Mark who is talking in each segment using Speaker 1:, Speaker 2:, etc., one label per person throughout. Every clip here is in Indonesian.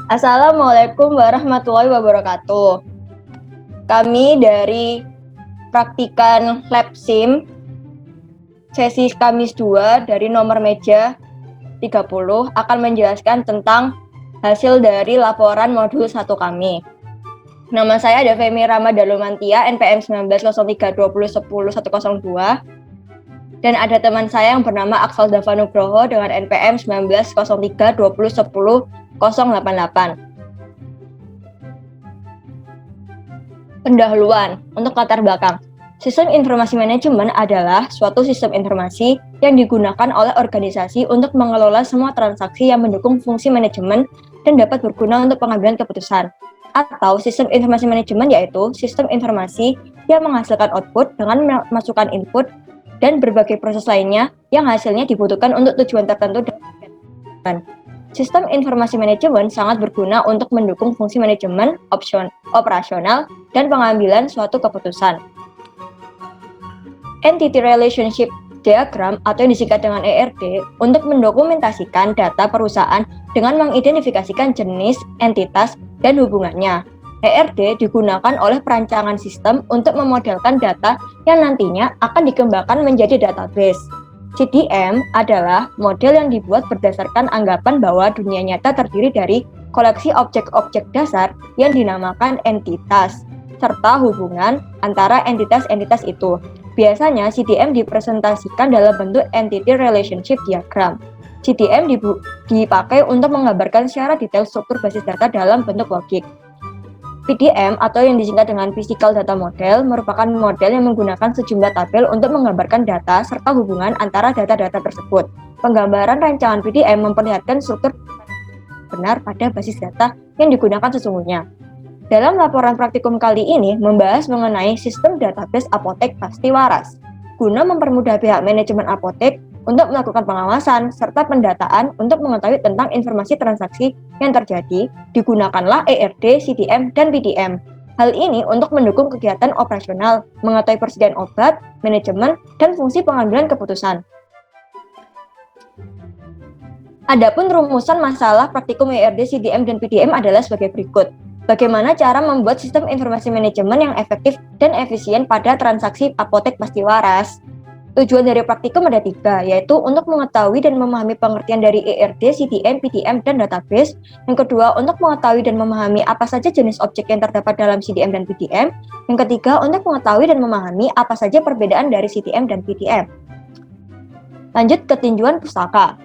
Speaker 1: Assalamualaikum warahmatullahi wabarakatuh. Kami dari Praktikan Lab SIM sesi Kamis 2 dari nomor meja 30 akan menjelaskan tentang hasil dari laporan modul 1 kami. Nama saya ada Femi Ramadalumantia, NPM 190320100102, dan ada teman saya yang bernama Aksal Davanugroho dengan NPM 190320101088. Pendahuluan untuk latar belakang. Sistem informasi manajemen adalah suatu sistem informasi yang digunakan oleh organisasi untuk mengelola semua transaksi yang mendukung fungsi manajemen dan dapat berguna untuk pengambilan keputusan. Atau sistem informasi manajemen yaitu sistem informasi yang menghasilkan output dengan memasukkan input dan berbagai proses lainnya yang hasilnya dibutuhkan untuk tujuan tertentu. Sistem informasi manajemen sangat berguna untuk mendukung fungsi manajemen, operasional, dan pengambilan suatu keputusan. Entity Relationship Diagram atau yang disingkat dengan ERD untuk mendokumentasikan data perusahaan dengan mengidentifikasikan jenis, entitas, dan hubungannya. ERD digunakan oleh perancangan sistem untuk memodelkan data yang nantinya akan dikembangkan menjadi database. CDM adalah model yang dibuat berdasarkan anggapan bahwa dunia nyata terdiri dari koleksi objek-objek dasar yang dinamakan entitas, serta hubungan antara entitas-entitas itu. Biasanya CDM dipresentasikan dalam bentuk Entity Relationship Diagram. CDM dipakai untuk menggambarkan secara detail struktur basis data dalam bentuk logik. PDM atau yang disingkat dengan Physical Data Model merupakan model yang menggunakan sejumlah tabel untuk menggambarkan data serta hubungan antara data-data tersebut. Penggambaran rancangan PDM memperlihatkan struktur benar pada basis data yang digunakan sesungguhnya. Dalam laporan praktikum kali ini membahas mengenai sistem database apotek pasti waras. Guna mempermudah pihak manajemen apotek untuk melakukan pengawasan serta pendataan untuk mengetahui tentang informasi transaksi yang terjadi, digunakanlah ERD, CDM, dan PDM. Hal ini untuk mendukung kegiatan operasional, mengetahui persediaan obat, manajemen, dan fungsi pengambilan keputusan. Adapun rumusan masalah praktikum ERD, CDM, dan PDM adalah sebagai berikut. Bagaimana cara membuat sistem informasi manajemen yang efektif dan efisien pada transaksi apotek pasti waras? Tujuan dari praktikum ada 3, yaitu untuk mengetahui dan memahami pengertian dari ERD, CDM, PDM, dan database. Yang kedua, untuk mengetahui dan memahami apa saja jenis objek yang terdapat dalam CDM dan PDM. Yang ketiga, untuk mengetahui dan memahami apa saja perbedaan dari CDM dan PDM. Lanjut ke tinjauan pustaka.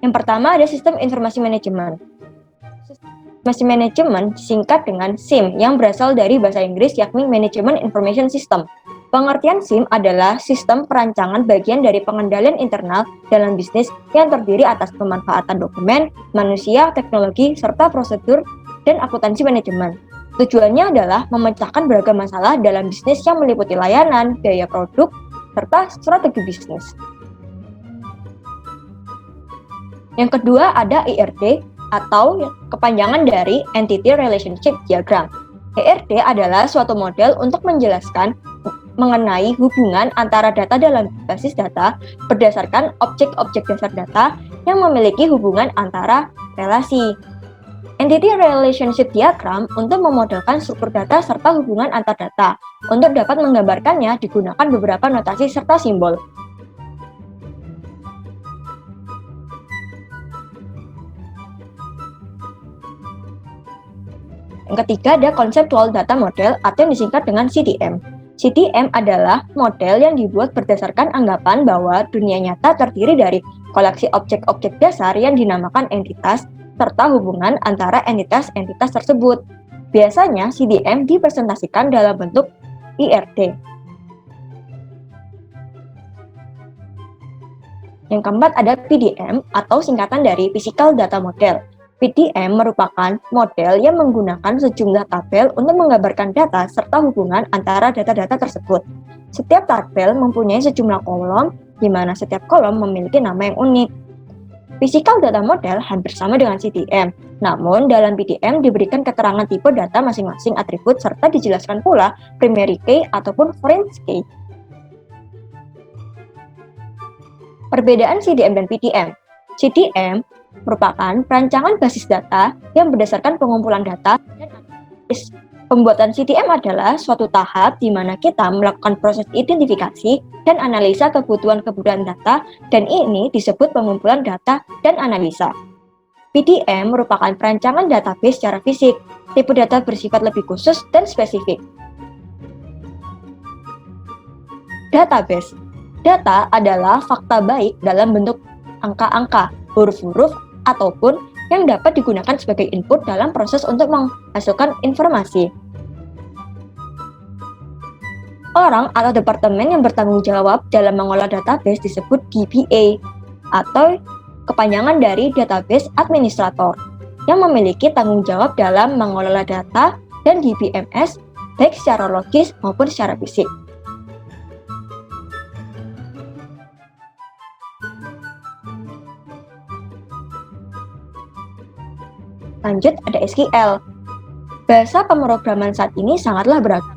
Speaker 1: Yang pertama ada sistem informasi manajemen. Informasi manajemen disingkat dengan SIM yang berasal dari bahasa Inggris yakni Management Information System. Pengertian SIM adalah sistem perancangan bagian dari pengendalian internal dalam bisnis yang terdiri atas pemanfaatan dokumen, manusia, teknologi, serta prosedur dan akuntansi manajemen. Tujuannya adalah memecahkan beragam masalah dalam bisnis yang meliputi layanan, biaya produk, serta strategi bisnis. Yang kedua ada ERD atau kepanjangan dari Entity Relationship Diagram. ERD adalah suatu model untuk menjelaskan mengenai hubungan antara data dalam basis data berdasarkan objek-objek dasar data yang memiliki hubungan antara relasi. Entity Relationship Diagram untuk memodelkan struktur data serta hubungan antar data. Untuk dapat menggambarkannya digunakan beberapa notasi serta simbol. Yang ketiga ada Conceptual Data Model atau yang disingkat dengan CDM. CDM adalah model yang dibuat berdasarkan anggapan bahwa dunia nyata terdiri dari koleksi objek-objek dasar yang dinamakan entitas serta hubungan antara entitas-entitas tersebut. Biasanya CDM dipresentasikan dalam bentuk ERD. Yang keempat ada PDM atau singkatan dari Physical Data Model. PDM merupakan model yang menggunakan sejumlah tabel untuk menggambarkan data serta hubungan antara data-data tersebut. Setiap tabel mempunyai sejumlah kolom, di mana setiap kolom memiliki nama yang unik. Physical Data Model hampir sama dengan CDM, namun dalam PDM diberikan keterangan tipe data masing-masing atribut serta dijelaskan pula primary key ataupun foreign key. Perbedaan CDM dan PDM. CDM merupakan perancangan basis data yang berdasarkan pengumpulan data dan analisis. Pembuatan CTM adalah suatu tahap di mana kita melakukan proses identifikasi dan analisa kebutuhan data, dan ini disebut pengumpulan data dan analisa. PDM merupakan perancangan database secara fisik. Tipe data bersifat lebih khusus dan spesifik. Database. Data adalah fakta baik dalam bentuk angka-angka, huruf-huruf, ataupun yang dapat digunakan sebagai input dalam proses untuk menghasilkan informasi. Orang atau departemen yang bertanggung jawab dalam mengolah database disebut DBA, atau kepanjangan dari Database Administrator, yang memiliki tanggung jawab dalam mengelola data dan DBMS baik secara logis maupun secara fisik. Lanjut, ada SQL. Bahasa pemrograman saat ini sangatlah beragam,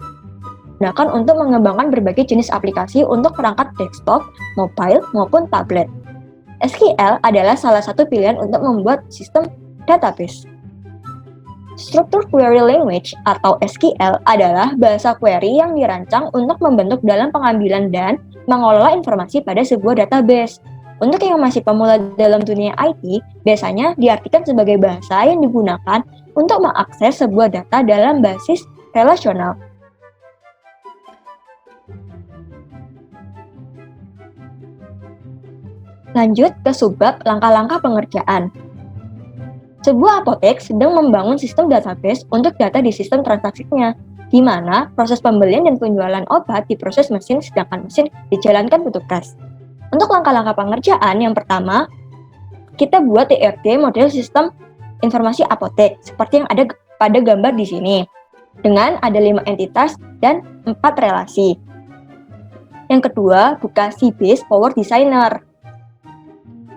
Speaker 1: digunakan untuk mengembangkan berbagai jenis aplikasi untuk perangkat desktop, mobile, maupun tablet. SQL adalah salah satu pilihan untuk membuat sistem database. Structured Query Language atau SQL adalah bahasa query yang dirancang untuk membentuk dalam pengambilan dan mengelola informasi pada sebuah database. Untuk yang masih pemula dalam dunia IT, biasanya diartikan sebagai bahasa yang digunakan untuk mengakses sebuah data dalam basis relasional. Lanjut ke subbab langkah-langkah pengerjaan. Sebuah apotek sedang membangun sistem database untuk data di sistem transaksinya, di mana proses pembelian dan penjualan obat diproses mesin, sedangkan mesin dijalankan petugas. Untuk langkah-langkah pengerjaan, yang pertama, kita buat ERD model sistem informasi apotek, seperti yang ada pada gambar di sini, dengan ada 5 entitas dan 4 relasi. Yang kedua, buka Sybase Power Designer.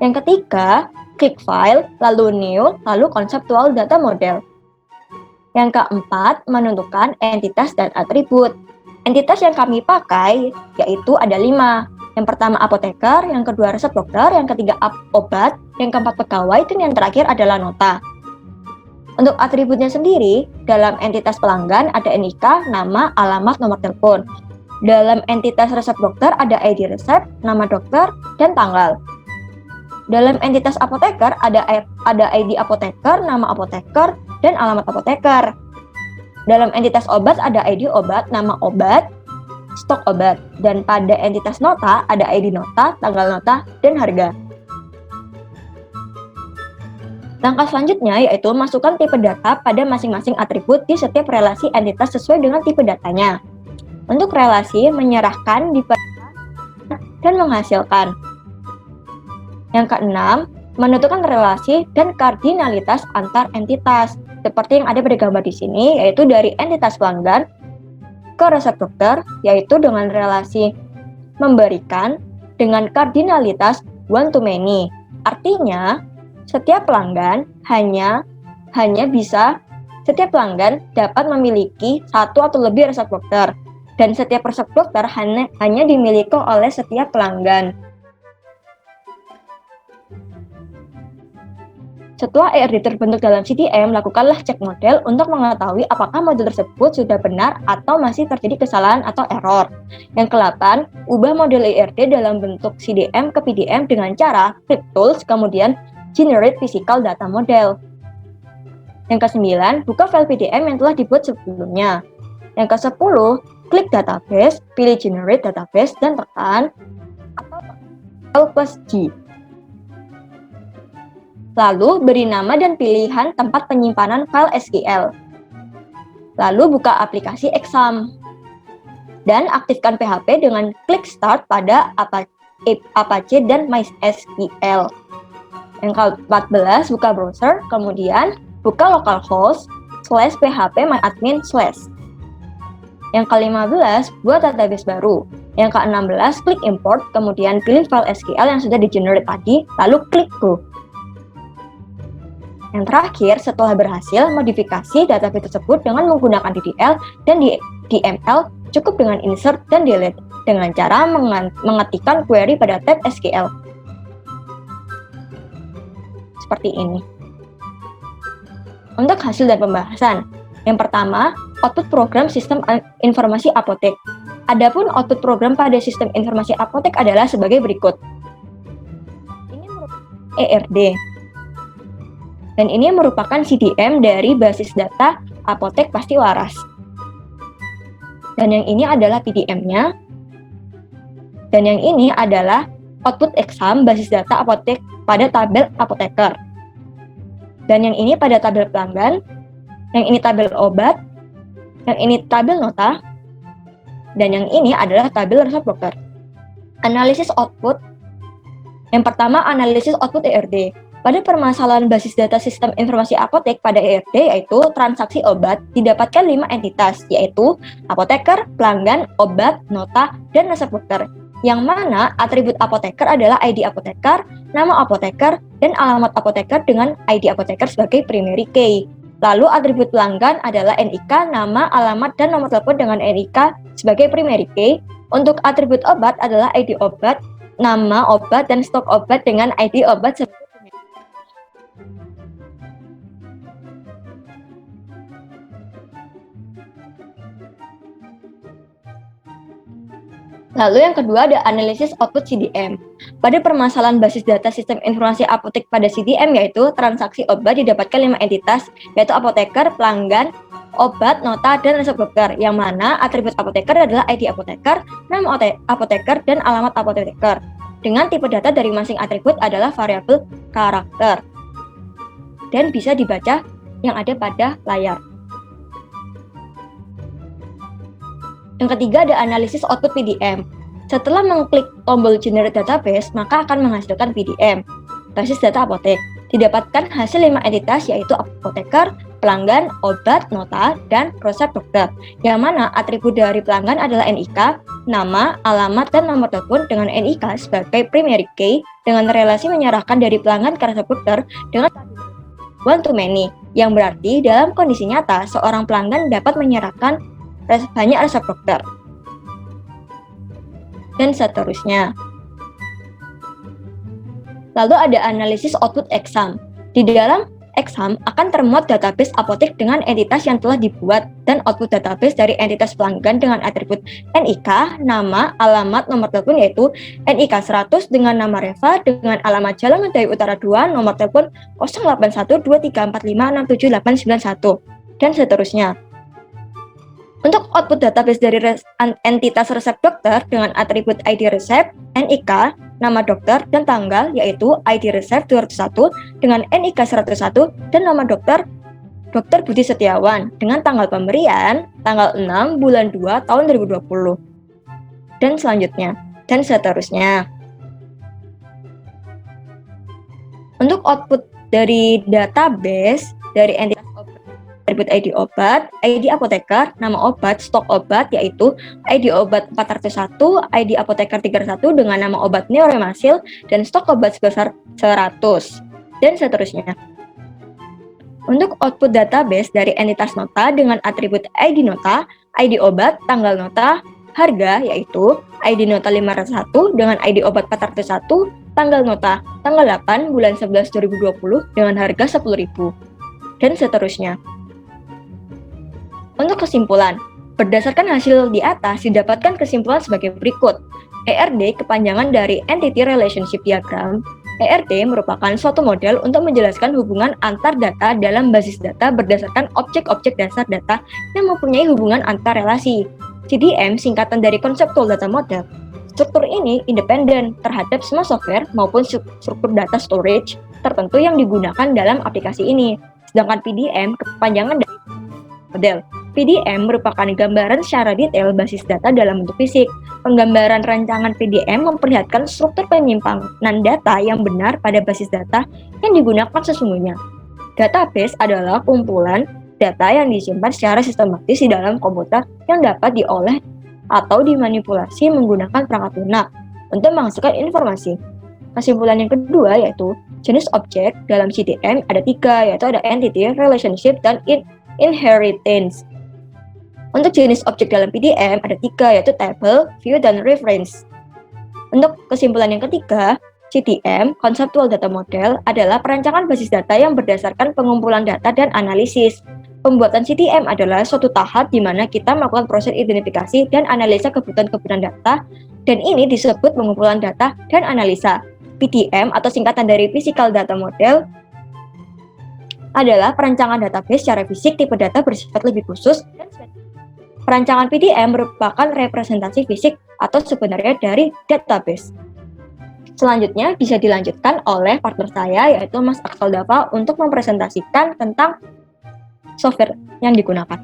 Speaker 1: Yang ketiga, klik File, lalu New, lalu Conceptual Data Model. Yang keempat, menentukan entitas dan atribut. Entitas yang kami pakai yaitu ada 5. Yang pertama apoteker, yang kedua resep dokter, yang ketiga obat, yang keempat pegawai, dan yang terakhir adalah nota. Untuk atributnya sendiri, dalam entitas pelanggan ada NIK, nama, alamat, nomor telepon. Dalam entitas resep dokter ada ID resep, nama dokter, dan tanggal. Dalam entitas apoteker ada ID apoteker, nama apoteker, dan alamat apoteker. Dalam entitas obat ada ID obat, nama obat, stok obat. Dan pada entitas nota ada ID nota, tanggal nota, dan harga. Langkah selanjutnya yaitu masukkan tipe data pada masing-masing atribut di setiap relasi entitas sesuai dengan tipe datanya. Untuk relasi, menyerahkan, dan menghasilkan. Yang keenam, menentukan relasi dan kardinalitas antar entitas. Seperti yang ada pada gambar di sini, yaitu dari entitas pelanggan ke resep dokter, yaitu dengan relasi memberikan dengan kardinalitas one to many. Artinya, setiap pelanggan setiap pelanggan dapat memiliki satu atau lebih resep dokter, dan setiap resep dokter hanya dimiliki oleh setiap pelanggan. Setelah ERD terbentuk dalam CTM, lakukanlah cek model untuk mengetahui apakah model tersebut sudah benar atau masih terjadi kesalahan atau error. Yang ke-8, ubah model ERD dalam bentuk CDM ke PDM dengan cara klik Tools, kemudian Generate Physical Data Model. Yang ke-9, buka file PDM yang telah dibuat sebelumnya. Yang ke-10, klik Database, pilih Generate Database, dan tekan L+G. Lalu beri nama dan pilihan tempat penyimpanan file SQL. Lalu buka aplikasi Exam. Dan aktifkan PHP dengan klik Start pada Apache dan MySQL. Yang ke-14, buka browser, kemudian buka localhost /phpMyAdmin/. Yang ke-15, buat database baru. Yang ke-16, klik Import, kemudian pilih file SQL yang sudah di-generate tadi, lalu klik Go. Yang terakhir, setelah berhasil, modifikasi database tersebut dengan menggunakan DDL dan DML, cukup dengan insert dan delete, dengan cara mengetikkan query pada tab SQL. seperti ini. Untuk hasil dan pembahasan, yang pertama, output program sistem informasi apotek. Adapun output program pada sistem informasi apotek adalah sebagai berikut. Ini merupakan ERD. Dan ini merupakan CDM dari basis data apotek pasti waras. Dan yang ini adalah PDM-nya. Dan yang ini adalah output exam basis data apotek pada tabel apoteker. Dan yang ini pada tabel pelanggan. Yang ini tabel obat. Yang ini tabel nota. Dan yang ini adalah tabel resep dokter. Analisis output. Yang pertama, analisis output ERD. Pada permasalahan basis data sistem informasi apotek pada ERD, yaitu transaksi obat, didapatkan 5 entitas, yaitu apoteker, pelanggan, obat, nota, dan resep dokter. Yang mana atribut apoteker adalah ID apoteker, nama apoteker, dan alamat apoteker dengan ID apoteker sebagai primary key. Lalu atribut pelanggan adalah NIK, nama, alamat, dan nomor telepon dengan NIK sebagai primary key. Untuk atribut obat adalah ID obat, nama obat, dan stok obat dengan ID obat sebagai Lalu yang kedua ada analisis output CDM. Pada permasalahan basis data sistem informasi apotek pada CDM yaitu transaksi obat didapatkan 5 entitas yaitu apoteker, pelanggan, obat, nota, dan resep dokter. Yang mana atribut apoteker adalah ID apoteker, nama apoteker, dan alamat apoteker. Dengan tipe data dari masing atribut adalah variabel karakter. Dan bisa dibaca yang ada pada layar. Yang ketiga ada analisis output PDM. Setelah mengklik tombol generate database, maka akan menghasilkan PDM, basis data apotek. Didapatkan hasil 5 entitas yaitu apoteker, pelanggan, obat, nota, dan resep dokter. Yang mana atribut dari pelanggan adalah NIK, nama, alamat, dan nomor telepon dengan NIK sebagai primary key dengan relasi menyerahkan dari pelanggan ke resep dokter dengan one to many. Yang berarti dalam kondisi nyata, seorang pelanggan dapat menyerahkan banyak resep dokter dan seterusnya. Lalu ada analisis output exam. Di dalam exam akan termuat database apotek dengan entitas yang telah dibuat dan output database dari entitas pelanggan dengan atribut NIK, nama, alamat, nomor telepon yaitu NIK 100 dengan nama Reva dengan alamat Jalan Medayu Utara 2, nomor telepon 081234567891 dan seterusnya. Untuk output database dari entitas resep dokter dengan atribut ID resep, NIK, nama dokter, dan tanggal yaitu ID resep 201 dengan NIK 101 dan nama dokter Dr. Budi Setiawan dengan tanggal pemberian tanggal 6 bulan 2 tahun 2020 dan selanjutnya dan seterusnya. Untuk output dari database dari entitas atribut ID obat, ID apoteker, nama obat, stok obat yaitu ID obat 401, ID apoteker 31 dengan nama obat Neuremasil dan stok obat sebesar 100 dan seterusnya. Untuk output database dari entitas nota dengan atribut ID nota, ID obat, tanggal nota, harga yaitu ID nota 501 dengan ID obat 401, tanggal nota tanggal 8 bulan 11 2020 dengan harga 10.000 dan seterusnya. Untuk kesimpulan, berdasarkan hasil di atas didapatkan kesimpulan sebagai berikut. ERD kepanjangan dari Entity Relationship Diagram. ERD merupakan suatu model untuk menjelaskan hubungan antar data dalam basis data berdasarkan objek-objek dasar data yang mempunyai hubungan antar relasi. CDM singkatan dari Conceptual Data Model. Struktur ini independen terhadap semua software maupun struktur data storage tertentu yang digunakan dalam aplikasi ini. Sedangkan PDM kepanjangan dari model. PDM merupakan gambaran secara detail basis data dalam bentuk fisik. Penggambaran rancangan PDM memperlihatkan struktur penyimpangan data yang benar pada basis data yang digunakan sesungguhnya. Database adalah kumpulan data yang disimpan secara sistematis di dalam komputer yang dapat diolah atau dimanipulasi menggunakan perangkat lunak untuk menghasilkan informasi. Kesimpulan yang kedua yaitu jenis objek dalam CDM ada 3 yaitu ada entity, relationship, dan inheritance. Untuk jenis objek dalam PDM ada 3 yaitu table, view, dan reference. Untuk kesimpulan yang ketiga, CTM, Conceptual Data Model, adalah perancangan basis data yang berdasarkan pengumpulan data dan analisis. Pembuatan CTM adalah suatu tahap di mana kita melakukan proses identifikasi dan analisa kebutuhan-kebutuhan data, dan ini disebut pengumpulan data dan analisa. PDM atau singkatan dari Physical Data Model adalah perancangan database secara fisik tipe data bersifat lebih khusus. Perancangan PDM merupakan representasi fisik atau sebenarnya dari database. Selanjutnya bisa dilanjutkan oleh partner saya yaitu Mas Aksel Dava untuk mempresentasikan tentang software yang digunakan.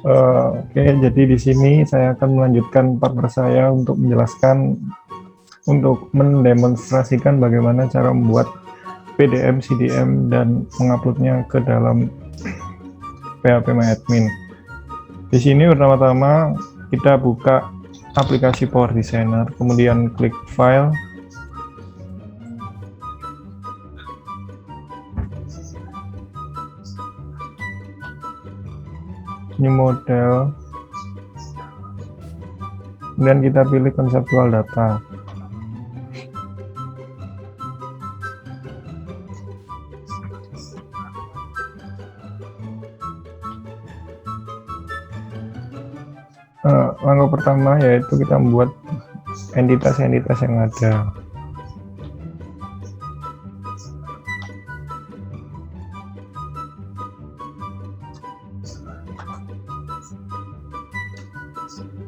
Speaker 2: Oke, jadi di sini saya akan melanjutkan partner saya untuk mendemonstrasikan bagaimana cara membuat PDM, CDM, dan menguploadnya ke dalam PHPMyAdmin. Di sini pertama-tama kita buka aplikasi Power Designer, kemudian klik File, New Model, dan kita pilih Conceptual Data. Langkah pertama yaitu kita membuat entitas-entitas yang ada.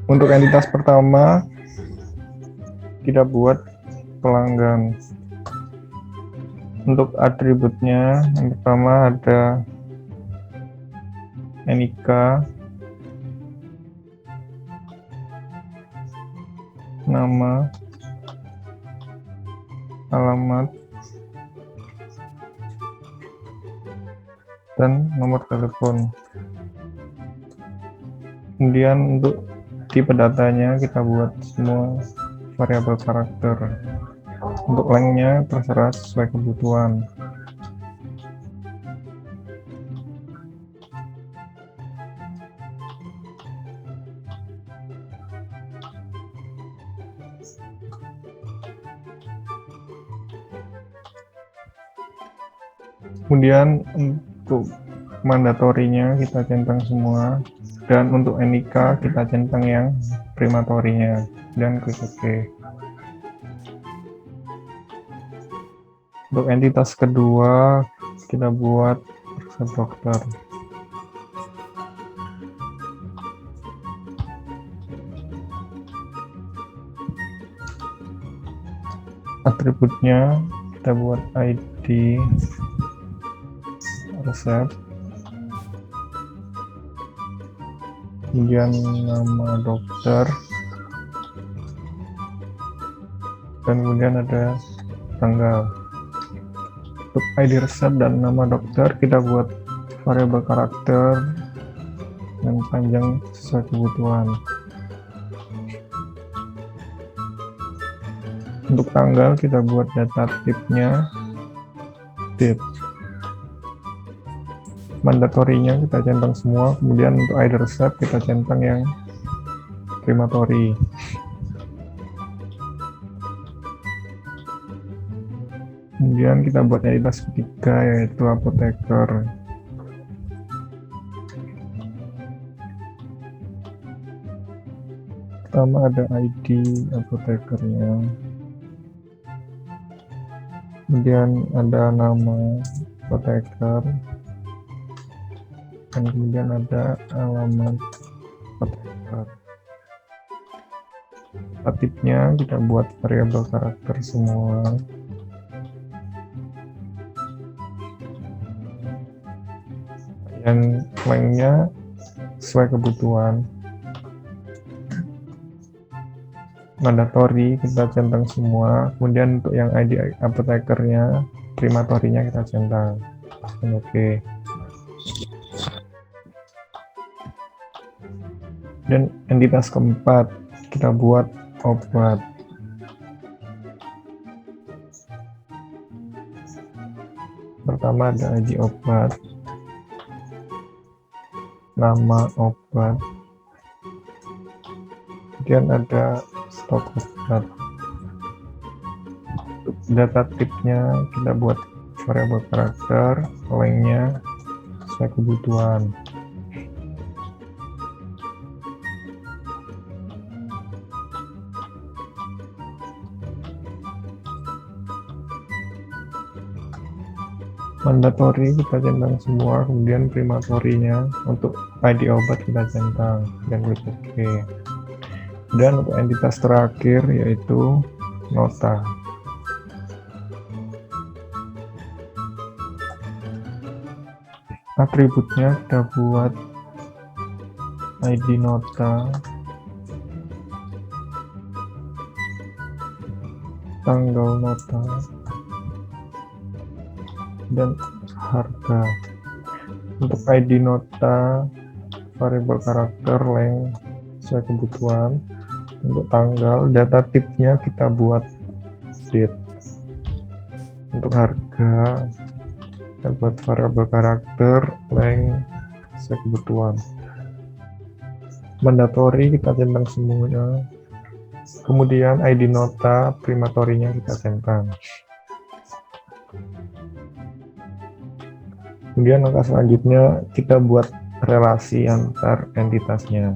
Speaker 2: Untuk entitas pertama, kita buat pelanggan. Untuk atributnya, yang pertama ada NIK, nama, alamat, dan nomor telepon. Kemudian untuk tipe datanya kita buat semua variabel karakter. Untuk lengthnya terserah sesuai kebutuhan. Kemudian untuk mandatorinya kita centang semua, dan untuk NIK kita centang yang primatorinya dan klik OK. Untuk entitas kedua kita buat resep dokter. Atributnya kita buat ID resep, kemudian nama dokter, dan kemudian ada tanggal. Untuk ID resep dan nama dokter kita buat variabel karakter yang panjang sesuai kebutuhan. Untuk tanggal kita buat data tipenya date. Mandatorinya kita centang semua, kemudian untuk ID resep kita centang yang primatori. Kemudian kita buat entitas ketiga yaitu apoteker. Pertama ada ID apotekernya, kemudian ada nama apoteker, dan kemudian ada alamat apoteker. Tipnya kita buat variabel karakter semua. Yang lengthnya sesuai kebutuhan. Mandatory kita centang semua, kemudian untuk yang ID apotekernya, primatorinya kita centang. Oke. Dan entitas keempat kita buat obat. Pertama ada ID obat, nama obat, kemudian ada stok obat. Untuk data tipnya kita buat variabel karakter, lengthnya sesuai kebutuhan. Mandatory kita centang semua, kemudian primatorinya untuk ID obat kita centang dan klik OK. Dan untuk entitas terakhir yaitu nota. Atributnya kita buat ID nota, tanggal nota, dan harga. Untuk ID nota, variabel karakter, length sesuai kebutuhan. Untuk tanggal, data tipnya kita buat date. Untuk harga, kita buat variabel karakter, length sesuai kebutuhan. Mandatory kita centang semuanya. Kemudian ID nota, primatorinya kita centang. Kemudian langkah selanjutnya kita buat relasi antar entitasnya.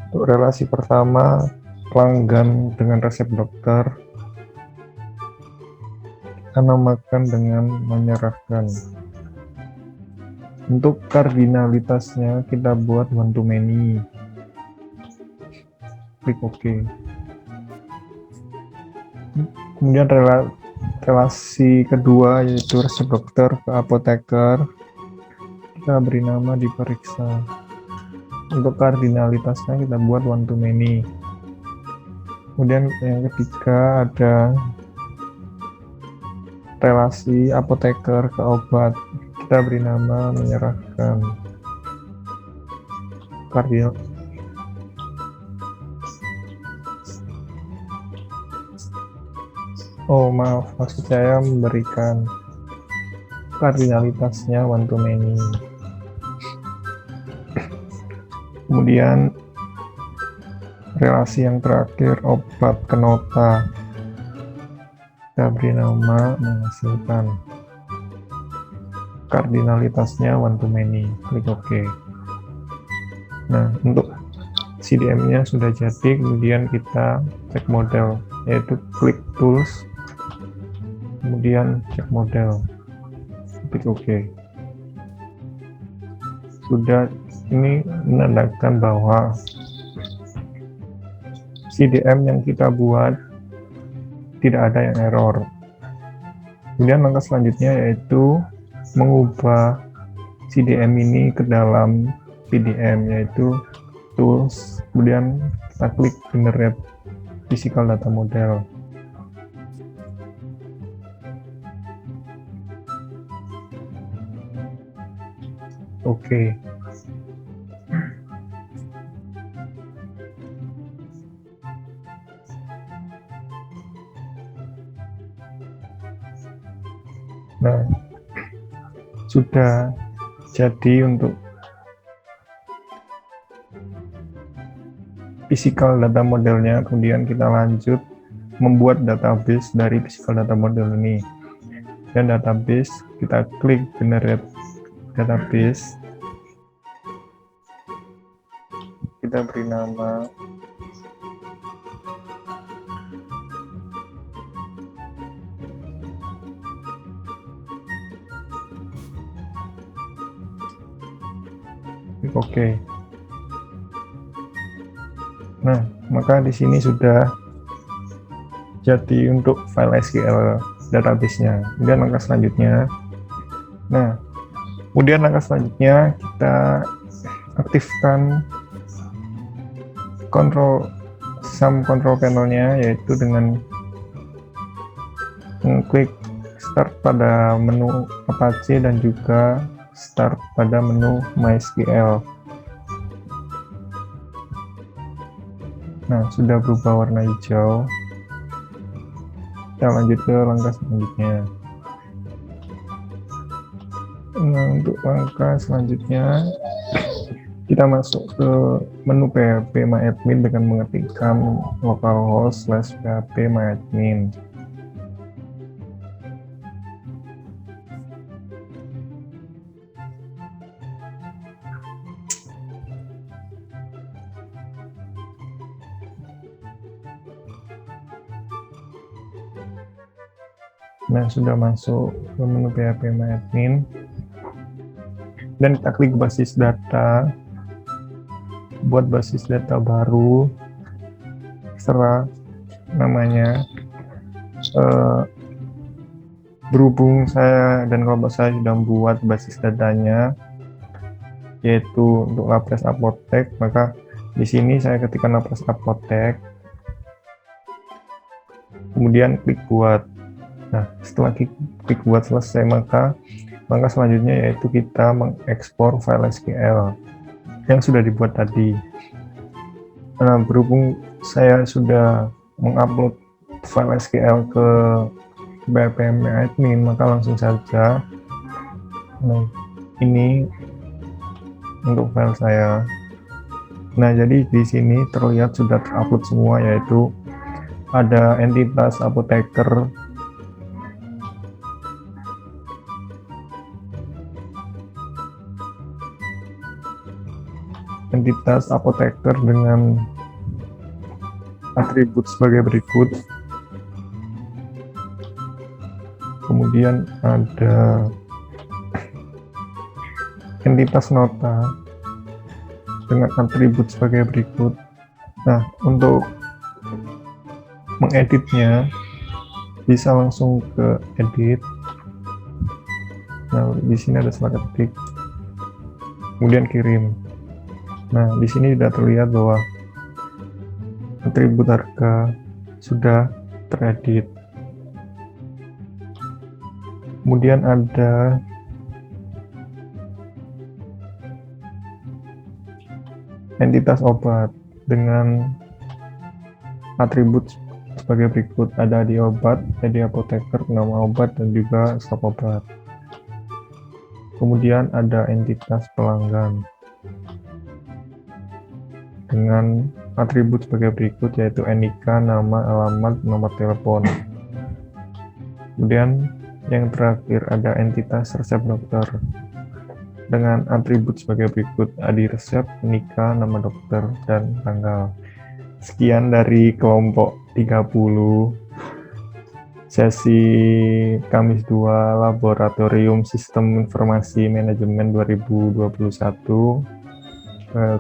Speaker 2: Untuk relasi pertama, pelanggan dengan resep dokter, kita namakan dengan menyerahkan. Untuk kardinalitasnya kita buat one to many. Klik OK. Kemudian relasi kedua yaitu resep dokter ke apoteker, kita beri nama diperiksa. Untuk kardinalitasnya kita buat one to many. Kemudian yang ketiga ada relasi apoteker ke obat, kita beri nama menyerahkan. Maksud saya memberikan kardinalitasnya one to many. Kemudian relasi yang terakhir, obat ke nota, kita beri nama menghasilkan. Kardinalitasnya one to many. Klik OK. Nah, untuk CDM-nya sudah jadi, kemudian kita cek model, yaitu klik tools, kemudian cek model, klik OK. Sudah, ini menandakan bahwa CDM yang kita buat tidak ada yang error. Kemudian langkah selanjutnya yaitu mengubah CDM ini ke dalam PDM, yaitu tools, kemudian kita klik generate physical data model. Oke. Nah, sudah jadi untuk physical data modelnya. Kemudian kita lanjut membuat database dari physical data model ini. Dan database, kita klik generate database, kita beri nama Oke. Nah, maka di sini sudah jadi untuk file SQL database-nya. Kemudian langkah selanjutnya, kita aktifkan control panel-nya, yaitu dengan mengklik start pada menu Apache dan juga start pada menu MySQL. Nah, sudah berubah warna hijau. Kita lanjut ke langkah selanjutnya. Nah, untuk langkah selanjutnya kita masuk ke menu PHP MyAdmin dengan mengetikkan localhost/php MyAdmin. Nah, sudah masuk ke menu PHP MyAdmin dan kita klik basis data. Buat basis data baru, serah namanya. Berhubung saya dan kelompok saya sudah membuat basis datanya, yaitu untuk Lapres Apotek, maka di sini saya ketikkan Lapres Apotek, kemudian klik buat. Nah, setelah klik buat selesai, maka langkah selanjutnya yaitu kita mengekspor file SQL yang sudah dibuat tadi. Nah, berhubung saya sudah mengupload file SQL ke PHP MyAdmin, maka langsung saja. Nah, ini untuk file saya. Nah, jadi di sini terlihat sudah terupload semua, yaitu ada entitas apoteker, dengan atribut sebagai berikut. Kemudian ada entitas nota dengan atribut sebagai berikut. Nah, untuk mengeditnya bisa langsung ke edit. Nah, di sini ada salah ketik, kemudian kirim. Nah, di sini sudah terlihat bahwa atribut harga sudah teredit. Kemudian ada entitas obat dengan atribut sebagai berikut. Ada di obat, ada apoteker, nama obat, dan juga stok obat. Kemudian ada entitas pelanggan dengan atribut sebagai berikut, yaitu NIK, nama, alamat, nomor telepon. Kemudian yang terakhir ada entitas resep dokter dengan atribut sebagai berikut, ID resep, NIK, nama dokter, dan tanggal. Sekian dari kelompok 30 sesi Kamis 2 Laboratorium Sistem Informasi Manajemen 2021.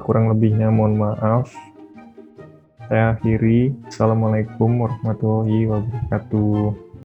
Speaker 2: Kurang lebihnya mohon maaf. Saya akhiri. Assalamualaikum warahmatullahi wabarakatuh.